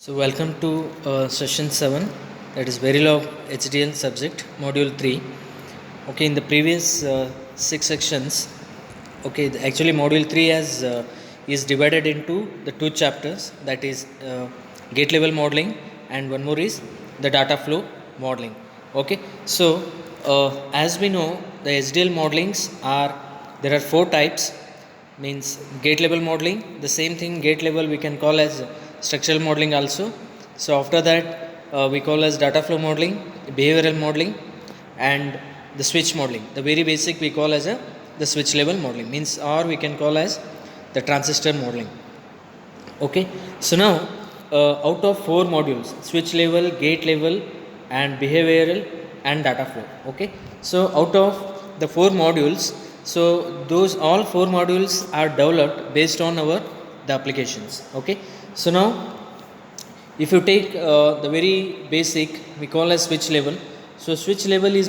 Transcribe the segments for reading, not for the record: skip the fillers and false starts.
So welcome to session 7, that is Verilog HDL subject module 3. Okay, in the previous 6 sections, okay, actually module 3 is divided into the two chapters, that is gate level modeling and one more is the data flow modeling. Okay, so as we know, the HDL modelings are, there are four types, means gate level modeling, the same thing gate level we can call as structural modeling also. So after that we call as data flow modeling, behavioral modeling and the switch modeling. The very basic we call as the switch level modeling, means, or we can call as the transistor modeling. Okay, so now out of four modules, switch level, gate level and behavioral and data flow. Okay, so out of the four modules, so those all four modules are developed based on our the applications. Okay, so now if you take the very basic we call as switch level, so switch level is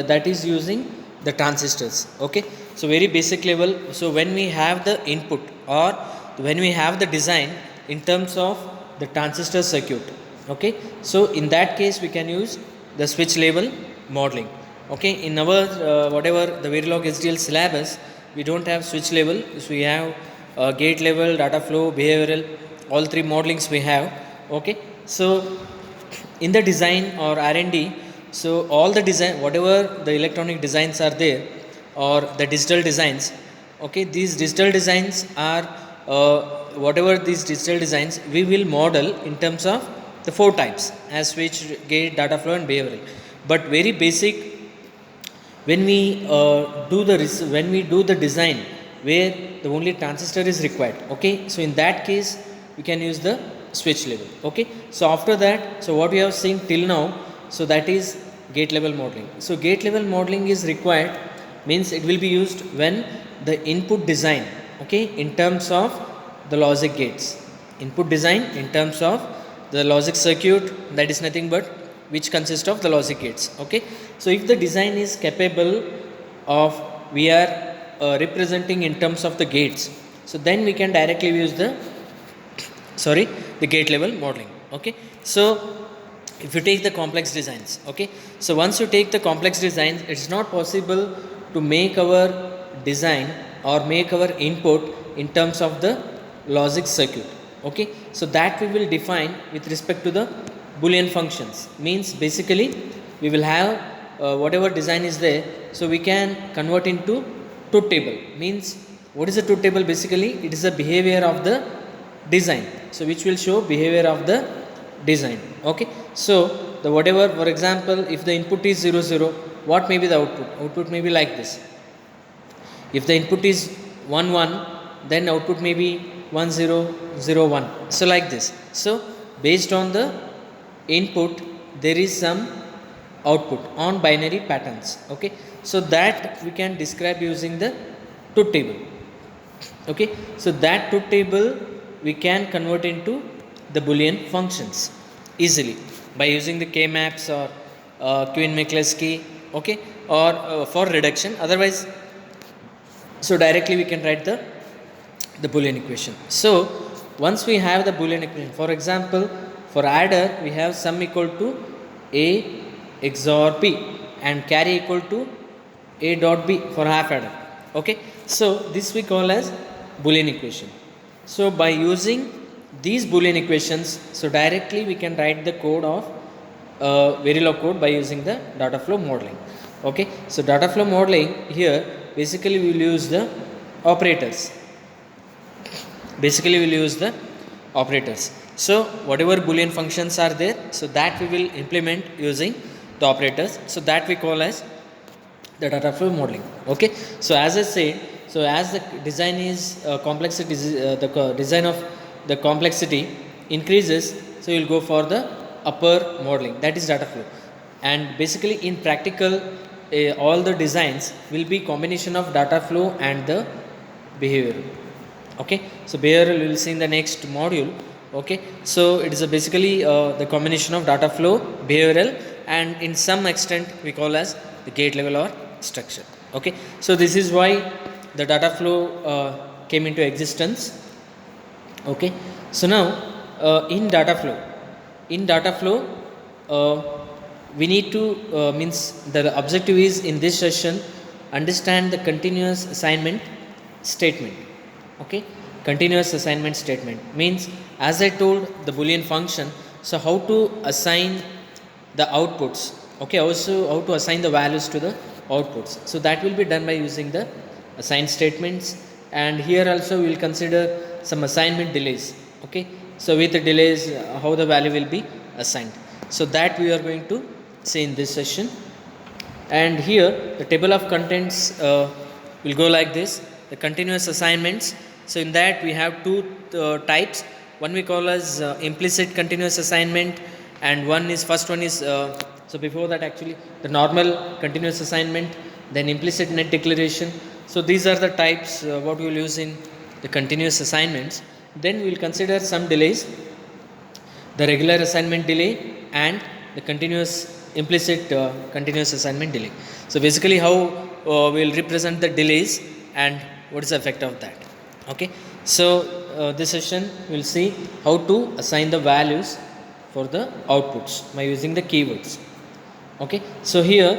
that is using the transistors. Okay, so very basic level. So when we have the input or when we have the design in terms of the transistor circuit, okay, so in that case we can use the switch level modeling. Okay, in our whatever the Verilog HDL syllabus, we don't have switch level, so we have gate level, data flow, behavioral, all three modelings we have. Okay, so in the design or R&D, so all the design, whatever the electronic designs are there or the digital designs, okay, these digital designs are whatever these digital designs we will model in terms of the four types as switch, gate, data flow and behavioral. But very basic, when we when we do the design where the only transistor is required, okay, so in that case we can use the switch level. Okay, so after that, so what we have seen till now, so that is gate level modeling. So gate level modeling is required, means it will be used when the input design, okay, in terms of the logic gates, input design in terms of the logic circuit, that is nothing but which consists of the logic gates. Okay, so if the design is capable of, we are representing in terms of the gates, so then we can directly use the the gate level modeling. Okay, so if you take the complex designs, okay, so once you take the complex designs, it's not possible to make our design or make our input in terms of the logic circuit. Okay, so that we will define with respect to the Boolean functions, means basically we will have whatever design is there, so we can convert into truth table. Means what is a truth table? Basically it is a behavior of the design, so which will show behavior of the design. Okay, so the whatever, for example, if the input is 0 0, what may be the output? Output may be like this. If the input is 1 1, then output may be 1 0 0 1, so like this. So based on the input there is some output on binary patterns. Okay, so that we can describe using the truth table. Okay, so that truth table we can convert into the Boolean functions easily by using the K-maps or Quine-McCluskey, okay, or for reduction. Otherwise, so directly we can write the Boolean equation. So once we have the Boolean equation, for example, for adder we have sum equal to A XOR B and carry equal to A dot B for half adder. Okay, so this we call as Boolean equation. So by using these Boolean equations, so directly we can write the code of Verilog code by using the data flow modeling. Okay, so data flow modeling here basically we will use the operators. Basically we will use the operators. So whatever Boolean functions are there, so that we will implement using the operators. So that we call as the data flow modeling. Okay, so as I said, so as the design is complexity, design of the complexity increases, so you will go for the upper modeling, that is data flow. And basically in practical all the designs will be combination of data flow and the behavioral. Okay, so behavioral we will see in the next module. Okay, so it is basically the combination of data flow, behavioral, and in some extent we call as the gate level or structure. Okay, so this is why the data flow came into existence. Okay, so now in data flow, in data flow, uh, we need to means the objective is in this session understand the continuous assignment statement. Okay, continuous assignment statement means, as I told, the boolean function. So how to assign the outputs, okay, also how to assign the values to the outputs. So that will be done by using the assign statements. And here also we will consider some assignment delays. Okay, so with the delays, how the value will be assigned, so that we are going to see in this session. And here the table of contents will go like this: the continuous assignments. So in that we have two types. One we call as implicit continuous assignment, and one is, first one is so before that actually the normal continuous assignment, then implicit net declaration. So these are the types what we will use in the continuous assignments. Then we will consider some delays: the regular assignment delay and the continuous implicit continuous assignment delay. So basically how we will represent the delays and what is the effect of that. Okay, so this session we will see how to assign the values for the outputs by using the keywords. Okay, so here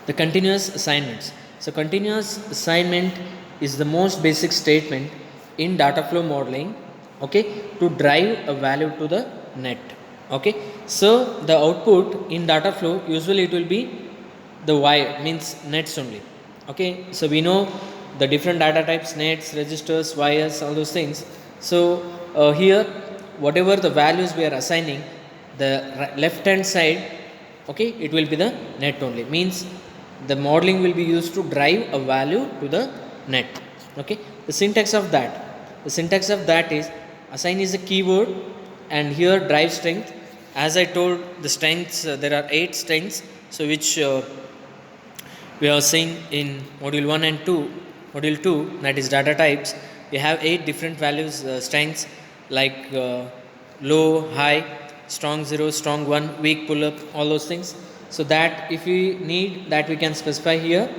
the continuous assignments. So continuous assignment is the most basic statement in data flow modeling, okay, to drive a value to the net. Okay, so the output in data flow usually it will be the wire, means nets only. Okay, so we know the different data types: nets, registers, wires, all those things. So here whatever the values we are assigning, the left hand side, okay, it will be the net only, means the modeling will be used to drive a value to the net. Okay, the syntax of that is: assign is a keyword, and here drive strength. As I told, the strengths, there are 8 strengths, so which we are seeing in module 1 and 2. Module 2, that is data types, we have 8 different values, strengths, like low, high, strong 0, strong 1, weak, pull up, all those things. So that if we need that, we can specify here.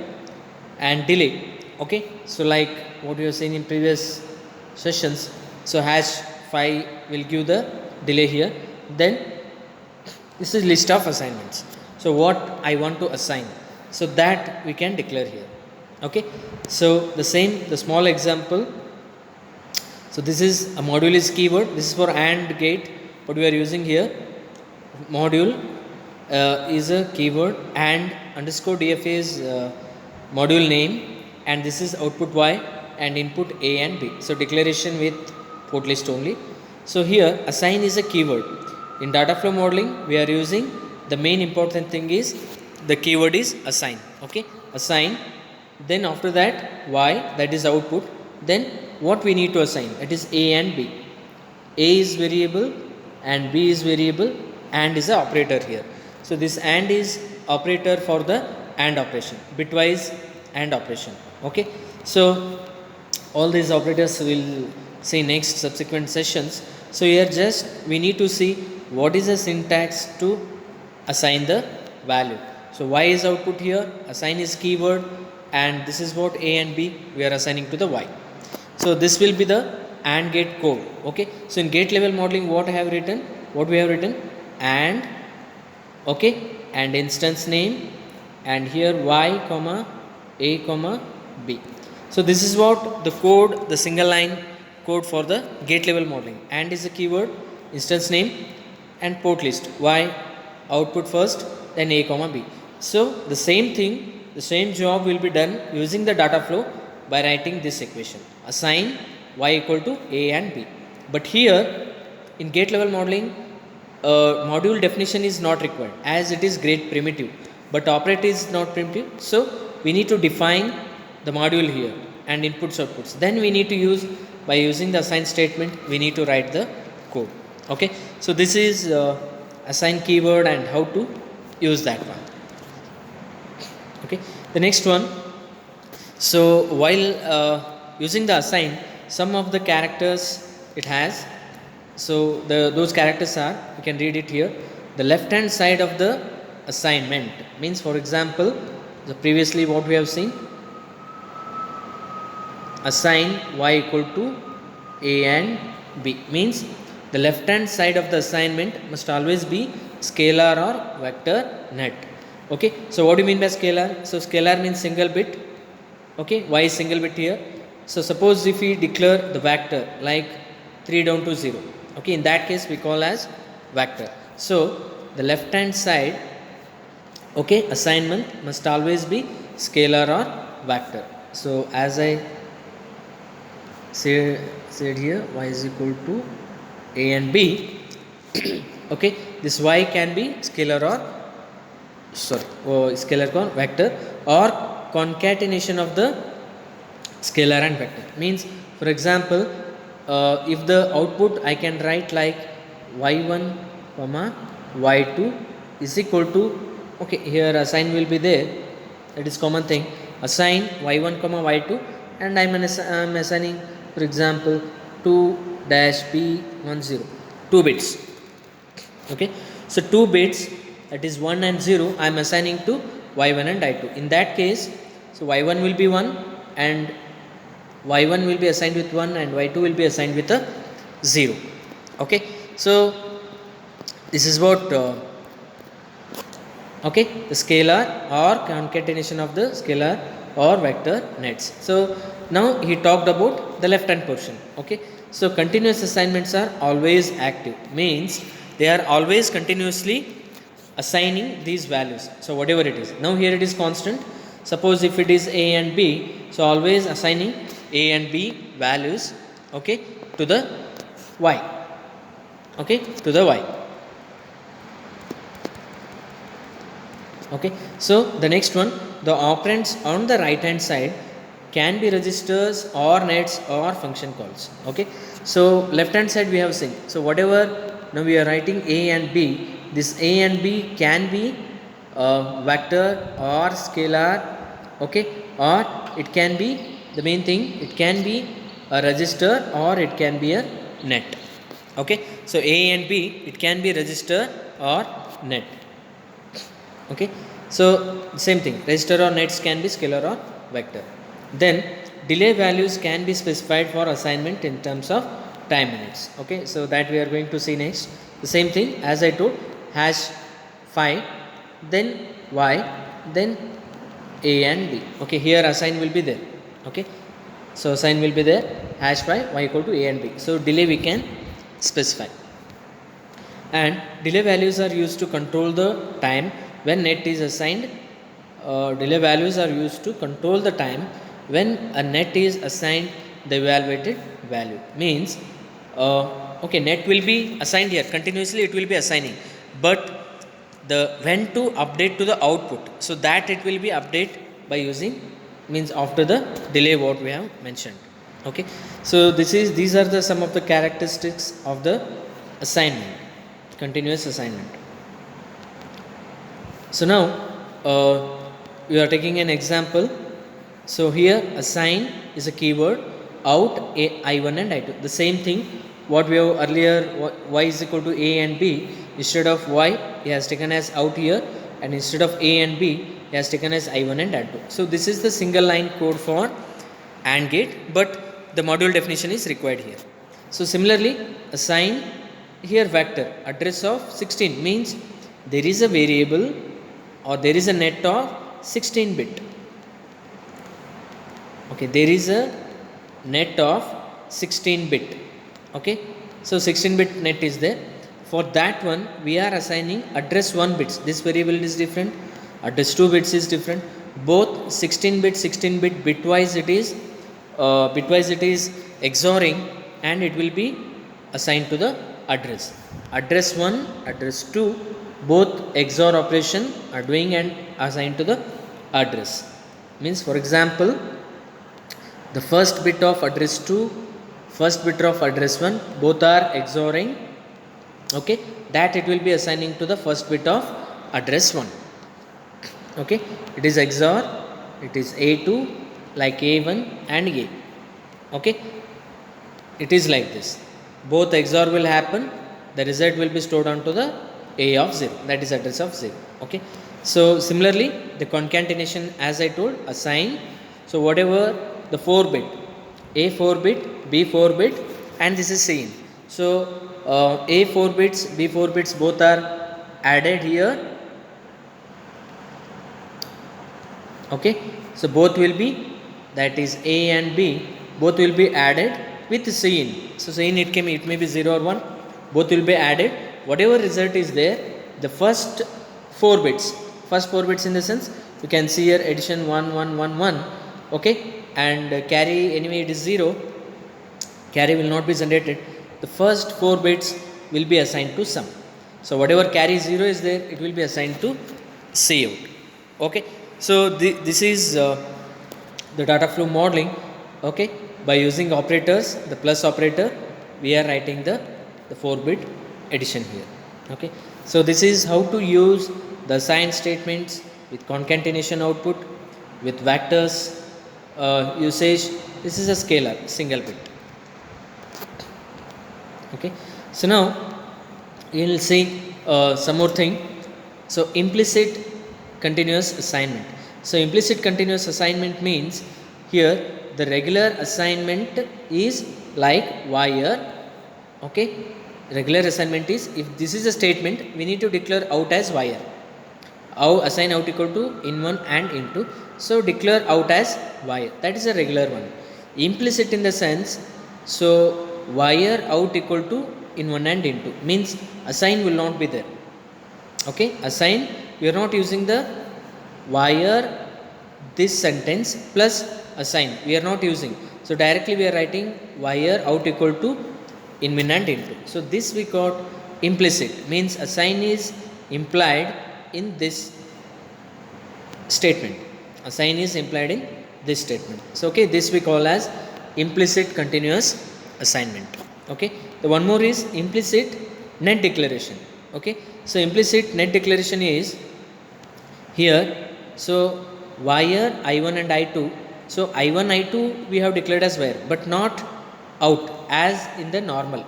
And delay, okay, so like what we have seen in previous sessions, so hash 5 will give the delay here. Then this is list of assignments, so what I want to assign, so that we can declare here. Okay, so the same, the small example. So this is a module is keyword, this is for AND gate. What we are using here, module is a keyword, and underscore DFA is module name, and this is output Y and input A and B. So declaration with port list only. So here assign is a keyword. In data flow modeling we are using, the main important thing is the keyword is assign. Okay, assign. Then after that Y, that is output. Then what we need to assign, that is A and B. A is variable and B is variable, and is a operator here. So this AND is operator for the AND operation, bitwise AND operation. Okay, so all these operators will see next subsequent sessions. So here just we need to see what is the syntax to assign the value. So Y is output here, assign is keyword, and this is what A and B we are assigning to the Y. So this will be the AND gate code. Okay, so in gate level modeling what I have written, what we have written, AND, okay, and instance name, and here Y comma A comma B. So this is what the code, the single line code for the gate level modeling. AND is a keyword, instance name, and port list. Y output first, then A comma B. So the same thing, the same job will be done using the data flow by writing this equation: assign Y equal to A and B. But here in gate level modeling, module definition is not required, as it is gate primitive, but operator is not primitive. So we need to define the module here and inputs outputs. Then we need to use, by using the assign statement, we need to write the code. Okay, so this is assign keyword and how to use that one. Okay, the next one. So while using the assign, some of the characters it has. So those characters are, you can read it here, the left hand side of the assignment. Means, for example, the previously what we have seen, assign Y equal to A and B, means the left hand side of the assignment must always be scalar or vector net. Okay, so what do you mean by scalar? So scalar means single bit. Okay, why is single bit here? So suppose if we declare the vector like 3 down to 0, okay, in that case we call as vector. So the left hand side, okay, assignment must always be scalar or vector. So as I said here, y is equal to a and b. Okay, this y can be scalar or scalar or vector, or concatenation of the scalar and vector. Means, for example, if the output I can write like y1 comma y2 is equal to, okay, here a sign will be there, that is common thing, assign y1 comma y2, and I'm assigning, for example, 2 dash b10, 2 bits. Okay, so 2 bits, that is 1 and 0, I am assigning to y1 and y2. In that case, so y1 will be 1 and y1 will be assigned with 1 and y2 will be assigned with a 0. Okay, so this is what okay, the scalar or concatenation of the scalar or vector nets. So now he talked about the left hand portion. Okay, so continuous assignments are always active, means they are always continuously assigning these values. So whatever it is, now here it is constant. Suppose if it is a and b, so always assigning a and b values, okay, to the y, okay, to the y. Okay, so the next one, the operands on the right hand side can be registers or nets or function calls. Okay, so left hand side we have seen, so whatever now we are writing a and b, this a and b can be vector or scalar, okay, or it can be, the main thing, it can be a register or it can be a net. Okay, so a and b, it can be register or net. Okay, so same thing, register or nets can be scalar or vector. Then delay values can be specified for assignment in terms of time minutes. Okay, so that we are going to see next. The same thing as I told, hash 5, then y, then a and b. Okay, here assign will be there. Okay, so assign will be there, hash 5, y equal to a and b. So delay we can specify, and delay values are used to control the time when net is assigned. Delay values are used to control the time when a net is assigned the evaluated value. Means okay, net will be assigned here continuously, it will be assigning, but the when to update to the output, so that it will be update by using, means after the delay what we have mentioned. Okay, so these are the some of the characteristics of the assignment, continuous assignment. So now we are taking an example. So here assign is a keyword, out I1 and I2. The same thing what we have earlier, y is equal to a and b, instead of y he has taken as out here, and instead of a and b he has taken as I1 and I2. So this is the single line code for AND gate, but the module definition is required here. So similarly, assign here vector address of 16, means there is a variable or there is a net of 16 bit. Okay, there is a net of 16 bit. Okay, so 16 bit net is there. For that one we are assigning address 1 bits, this variable is different, address 2 bits is different, both 16 bit bitwise it is XORing, and it will be assigned to the address 1, address 2, both XOR operation are doing and assigned to the address. Means, for example, the first bit of address 2, first bit of address 1, both are XORing. Okay, that it will be assigning to the first bit of address 1. Okay, it is XOR, it is A2 like A1 and A. Okay, it is like this, both XOR will happen, the result will be stored onto the A of 0, that is address of 0. Okay, so similarly the concatenation as I told, assign, so whatever the 4 bit, A 4 bit, B 4 bit, and this is same. So A 4 bits, B 4 bits, both are added here. Okay, so both will be, that is A and B, both will be added with C in. So C in, it may be 0 or 1, both will be added. Whatever result is there, the first 4 bits, in the sense, you can see here addition 1 1 1 1. Okay, and carry, anyway it is 0, carry will not be generated. The first 4 bits will be assigned to sum. So whatever carry 0 is there, it will be assigned to C out. Okay, so this is the data flow modeling. Okay, by using operators, the plus operator, we are writing the 4 bit addition here. Okay, so this is how to use the assign statements with concatenation output, with vectors usage. This is a scalar, single bit. Okay, so now you will see some more thing. So implicit continuous assignment. So implicit continuous assignment means here the regular assignment is like wire. Okay, regular assignment is, if this is a statement, we need to declare out as wire. Assign out equal to in1 and in2. So declare out as wire. That is a regular one. Implicit in the sense, so wire out equal to in1 and in2 means assign will not be there. Okay, assign, we are not using the wire this sentence plus assign, we are not using. So directly we are writing wire out equal to in1 and in2. So this we got implicit, means assign is implied in this statement. Assign is implied in this statement. So okay, this we call as implicit continuous assignment. Okay, the one more is implicit net declaration. Okay, so implicit net declaration is here, so wire I1 and I2. So I1 I2 we have declared as wire, but not out as in the normal.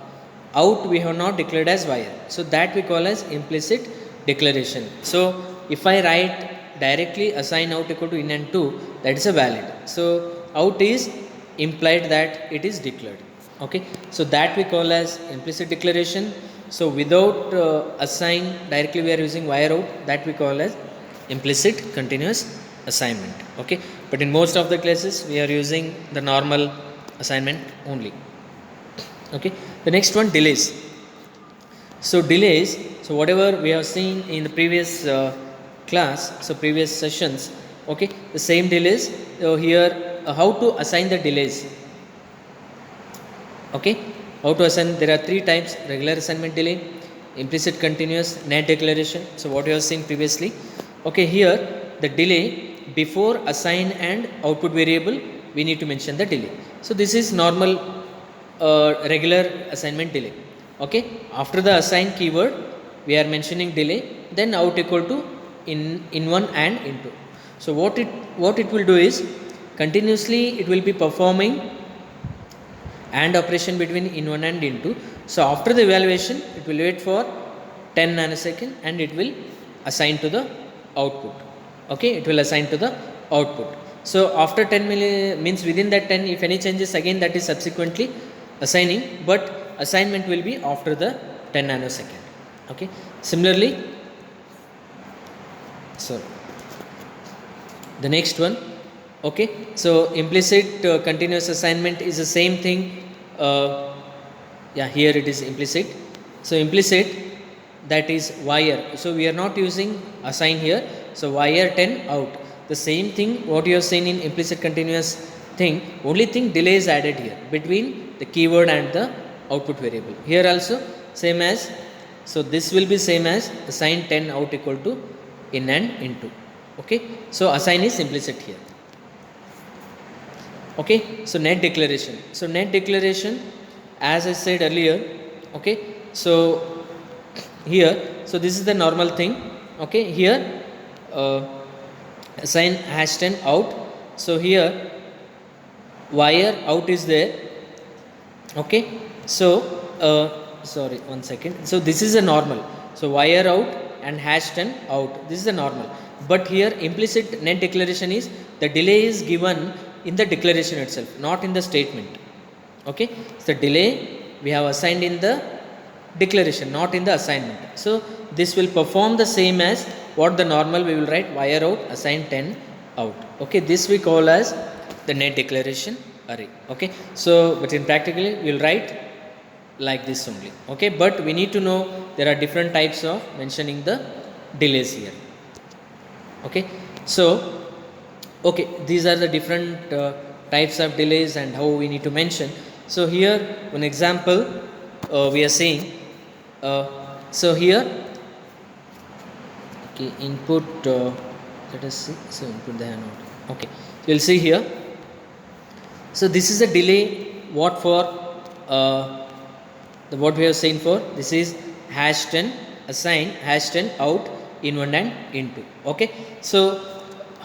Out we have not declared as wire, so that we call as implicit declaration. So if I write directly assign out equal to in and 2, that is a valid. So out is implied that it is declared. Okay, so that we call as implicit declaration. So without assign, directly we are using wire out, that we call as implicit continuous assignment. Okay, but in most of the cases we are using the normal assignment only. Okay, the next one, delays. So delays, so whatever we have seen in the previous class, so previous sessions, okay, the same delays. So here how to assign the delays. Okay, how to assign, there are 3 types: regular assignment delay, implicit continuous, net declaration. So what you have seen previously. Okay, here the delay before assign and output variable, we need to mention the delay. So this is normal regular assignment delay. Okay, after the assign keyword we are mentioning delay, then out equal to in1 and in2. So what it will do is, continuously it will be performing and operation between in1 and in2. So after the evaluation, it will wait for 10 nanosecond and it will assign to the output. Okay, it will assign to the output. So after 10 means within that 10, if any changes, again that is subsequently assigning, but assignment will be after the 10 nanosecond. Okay, similarly, so the next one. Okay, so implicit continuous assignment is the same thing. Yeah, here it is implicit. So implicit, that is wire. So we are not using assign here. So wire 10 out. The same thing what you have seen in implicit continuous thing. Only thing, delay is added here between the keyword and the output variable. Here also same as. So this will be same as assign 10 out equal to in and into. Okay, so assign is implicit here. Okay, so net declaration. So net declaration, as I said earlier. Okay, so here, so this is the normal thing. Okay, here assign #10 out. So here wire out is there. Okay, so sorry, one second. So this is a normal. So wire out and #10 out. This is the normal. But here implicit net declaration is, the delay is given in the declaration itself, not in the statement. Okay, so delay we have assigned in the declaration, not in the assignment. So this will perform the same as what the normal we will write wire out assign 10 out. Okay, this we call as the net declaration array. Okay, so but in practically we will write like this only. Okay, but we need to know there are different types of mentioning the delays here. Okay, so okay, these are the different types of delays and how we need to mention. So here one example we are saying, so here okay, input let us see, so input they are not okay, you will see here. So this is a delay what for the what we have seen for, this is hash 10 assign hash 10 out in1 and in2. Okay, so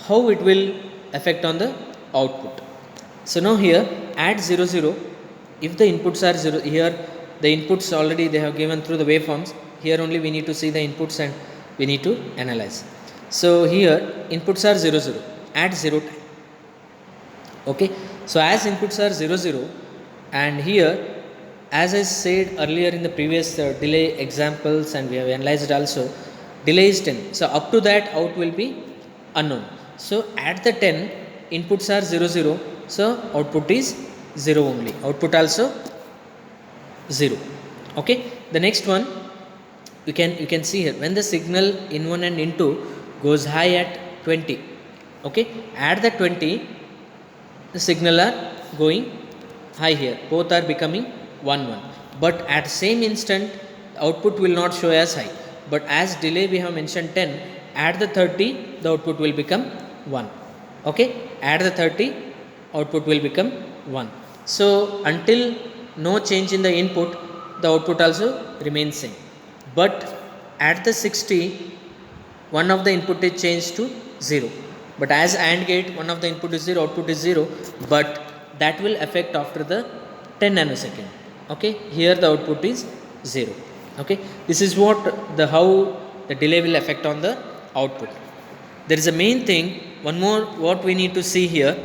how it will affect on the output. So now here add 0 0, if the inputs are 0, here the inputs already they have given through the waveforms, here only we need to see the inputs and we need to analyze. So here inputs are 0 0, add 0 time. Okay, so as inputs are 0 0 and here as I said earlier in the previous delay examples and we have analyzed also, delay is 10, so up to that out will be unknown. So at the 10 inputs are 0 0, so output is 0 only, output also 0. Okay, the next one you can see here, when the signal in1 and in2 goes high at 20. Okay, at the 20 the signal are going high here, both are becoming 1 1, but at same instant output will not show as high, but as delay we have mentioned 10, at the 30 the output will become 1. Okay, at the 30 output will become 1. So until no change in the input, the output also remains same, but at the 60 one of the input is changed to 0, but as AND gate one of the input is 0, output is 0, but that will affect after the 10 nanosecond. Okay, here the output is 0. Okay, this is what the how the delay will affect on the output. There is a main thing, one more what we need to see here,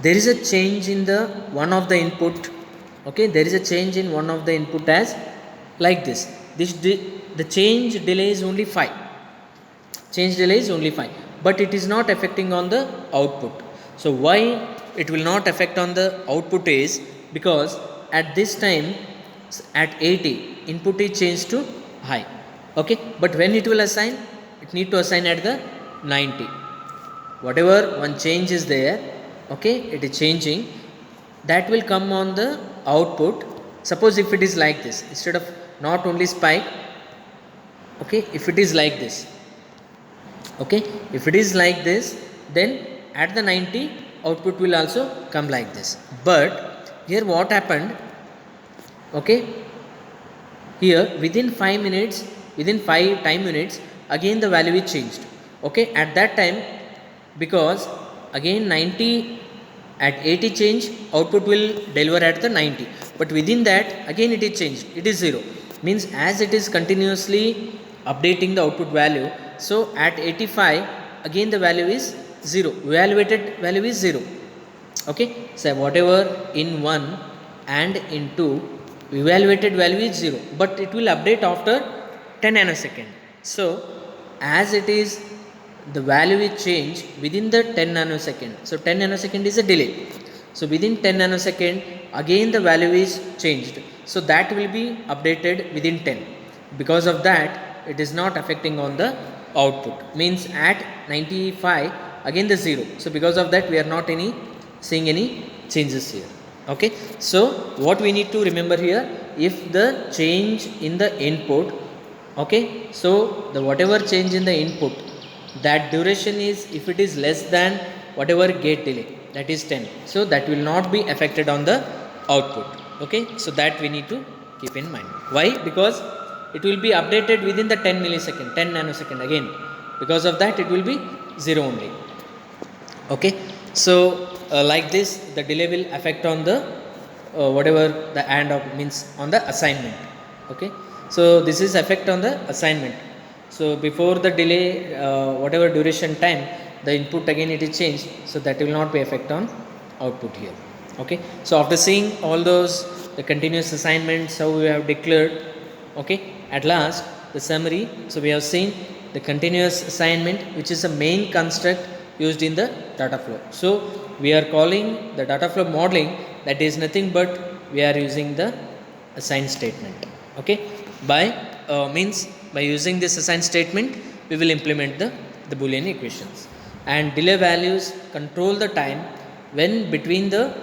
there is a change in the one of the input. Okay, there is a change in one of the input as like this, the change delay is only 5, change delay is only 5, but it is not affecting on the output. So why it will not affect on the output is because at this time at 80 input is changed to high. Okay, but when it will assign, it need to assign at the 90, whatever one change is there. Okay, it is changing, that will come on the output. Suppose if it is like this, instead of not only spike, okay, if it is like this, okay, if it is like this, then at the 90 output will also come like this. But here what happened, okay, here within 5 minutes, within 5 time units again the value is changed. Okay, at that time, because again 90 at 80 change, output will deliver at the 90, but within that again it is changed, it is 0, means as it is continuously updating the output value. So at 85 again the value is 0, evaluated value is 0. Okay, so whatever in 1 and in 2 evaluated value is 0, but it will update after 10 nanosecond. So as it is the value is changed within the 10 nanosecond, so 10 nanosecond is a delay, so within 10 nanosecond again the value is changed, so that will be updated within 10. Because of that it is not affecting on the output, means at 95 again the 0, so because of that we are not seeing any changes here. Okay, so what we need to remember here, if the change in the input, okay, so the whatever change in the input, that duration is, if it is less than whatever gate delay, that is 10, so that will not be affected on the output. Okay, so that we need to keep in mind. Why? Because it will be updated within the 10 millisecond, 10 nanosecond again, because of that it will be 0 only. Okay, so like this the delay will affect on the whatever the AND of means on the assignment. Okay, so this is effect on the assignment. So before the delay whatever duration time, the input again it is changed, so that will not be effect on output here. Okay, so after seeing all those the continuous assignments, how we have declared Okay, at last the summary. So we have seen the continuous assignment, which is a main construct used in the data flow. So we are calling the data flow modeling, that is nothing but we are using the assign statement. Okay, by means by using this assign statement we will implement the Boolean equations, and delay values control the time when between the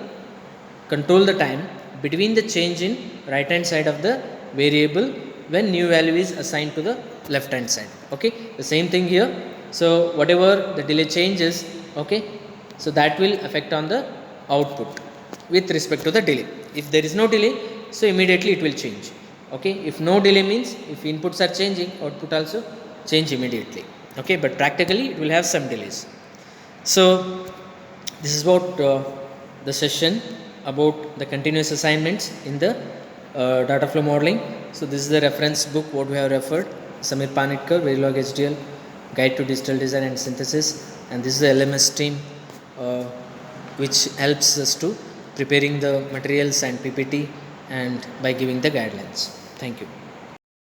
control the time between the change in right hand side of the variable when new value is assigned to the left hand side. Okay, the same thing here. So whatever the delay changes, okay, so that will affect on the output with respect to the delay. If there is no delay, so immediately it will change. Okay, if no delay means if inputs are changing, output also change immediately. Okay, but practically it will have some delays. So this is what the session about the continuous assignments in the data flow modeling. So this is the reference book what we have referred, Samir Panitkar, Verilog HDL Guide to Digital Design and Synthesis, and this is the LMS team which helps us to preparing the materials and PPT and by giving the guidelines. Thank you.